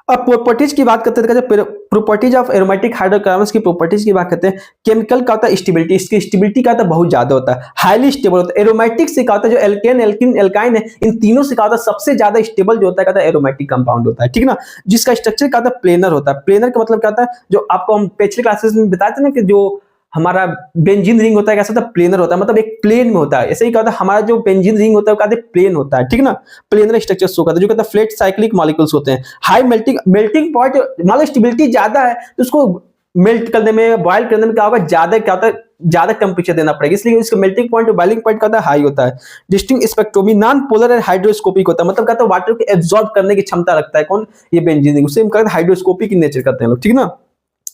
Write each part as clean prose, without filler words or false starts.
अब प्रॉपर्टीज की बात करते हैं, प्रॉपर्टीज ऑफ एरोमेटिक हाइड्रोकार्बन्स की प्रॉपर्टीज की बात करते हैं। केमिकल का होता है स्टेबिलिटी, इसकी स्टेबिलिटी का होता है बहुत ज्यादा होता है, हाईली स्टेबल होता है। एरोमेटिक से क्या होता है, जो एल्केन एल्किन एल्काइन है, इन तीनों से क्या होता है सबसे ज्यादा स्टेबल जो होता है, कहता है एरोमेटिक कंपाउंड होता है, ठीक ना। जिसका स्ट्रक्चर क्या होता है, प्लेनर होता है। प्लेनर का मतलब क्या होता है, जो आपको हम पिछले क्लासेस में बताए थे ना कि जो हमारा बेंजीन रिंग होता है कैसा होता है, प्लेनर होता है, मतलब एक प्लेन में होता है। ऐसे ही क्या होता है, हमारा जो बेंजीन रिंग होता है वो कहते हैं प्लेन होता है, ठीक ना। प्लेनर स्ट्रक्चर शो करता है, जो कहता है फ्लैट साइक्लिक मॉलिक्यूल्स होते हैं। हाई मेल्टिंग पॉइंट, मान लो स्टेबिलिटी ज्यादा है तो उसको मेल्ट करने में, बॉयल करने में क्या होगा, क्या होता है, ज्यादा टेम्परेचर देना पड़ेगा, इसलिए इसका मेल्टिंग पॉइंट और बॉइलिंग पॉइंट का होता है हाई होता है। डिस्टिंक्ट स्पेक्ट्रोमी नॉन पोलर एंड हाइड्रोस्कोपिक होता है, मतलब कहता है वाटर को एब्जॉर्ब करने की क्षमता रखता है कौन, ये बेंजीन रिंग, उसे हम कहते हैं हाइड्रोस्कोपिक इन नेचर करते हैं लोग, ठीक ना।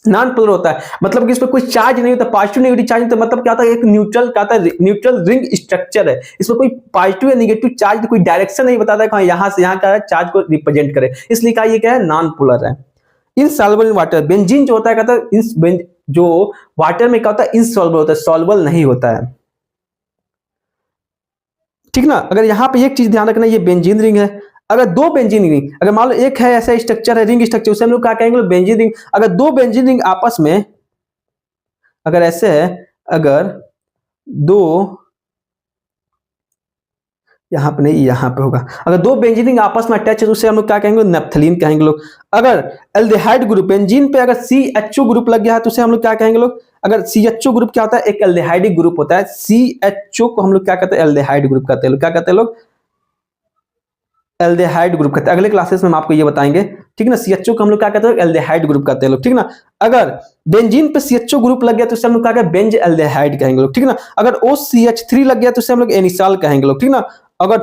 नॉन पोलर होता है, मतलब कि इस पर कोई चार्ज नहीं होता, पॉजिटिव नेगेटिव चार्ज नहीं होता, मतलब क्या होता है, एक न्यूट्रल क्या होता है, न्यूट्रल रिंग स्ट्रक्चर है। इसमें कोई पॉजिटिव या नेगेटिव चार्ज, कोई डायरेक्शन नहीं बताता है कि यहाँ से यहाँ का चार्ज को रिप्रेजेंट करे, इसलिए कहा ये क्या है, नॉन पोलर है। इनसॉल्युबल इन वाटर, बेंजीन जो होता है कहता है जो वाटर में क्या होता है, इनसॉल्युबल होता है, सॉल्युबल नहीं होता है, ठीक ना। अगर यहाँ पे एक चीज ध्यान रखना, ये बेंजीन रिंग है। अगर दो बेंजीन रिंग, अगर मान लो एक है ऐसा स्ट्रक्चर है, रिंग स्ट्रक्चर, उसे हम लोग क्या कहेंगे, बेंजीन रिंग। अगर दो बेंजीन रिंग आपस में अगर ऐसे है, अगर दो, यहाँ पे नहीं, यहाँ पे होगा, अगर दो बेंजीन रिंग आपस में अटैच है तो उसे हम लोग क्या कहेंगे, नेप्थलीन कहेंगे लोग। अगर एल्डिहाइड ग्रुप, बेंजीन पे अगर CHO ग्रुप लग गया है तो उसे हम लोग क्या कहेंगे लोग, अगर CHO ग्रुप क्या होता है, एक एल्डिहाइडिक ग्रुप होता है, CHO को हम लोग क्या कहते हैं, एल्डिहाइड ग्रुप कहते हैं लोग, क्या कहते हैं लोग, एल्डिहाइड ग्रुप कहते हैं। अगले क्लासेस में हम आपको ये बताएंगे, ठीक ना। CHO को हम लोग क्या कहते हैं, एल्डिहाइड ग्रुप कहते हैं लोग, ठीक ना। अगर बेंजीन पे CHO ग्रुप लग गया तो उसे हम लोग क्या कहेंगे, बेंज एल्डिहाइड कहेंगे लोग, ठीक ना। अगर OCH3 लग गया तो उसे हम लोग एनिसॉल कहेंगे लोग, ठीक ना। अगर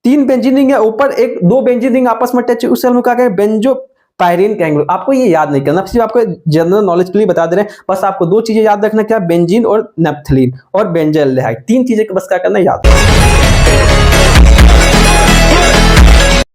तीन बेंजीन रिंग है, ऊपर एक दो बेंजीन रिंग आपस में टच है, उसे हम लोग क्या कहेंगे, बेंजो पायरीन कहेंगे लोग। आपको ये याद नहीं करना, सिर्फ आपको जनरल नॉलेज के लिए बता दे रहे हैं, बस आपको दो चीजें याद रखना, क्या, बेंजीन और नेप्थलीन और बेंजोएल्डिहाइड, तीन चीजें बस क्या करना, याद रखना।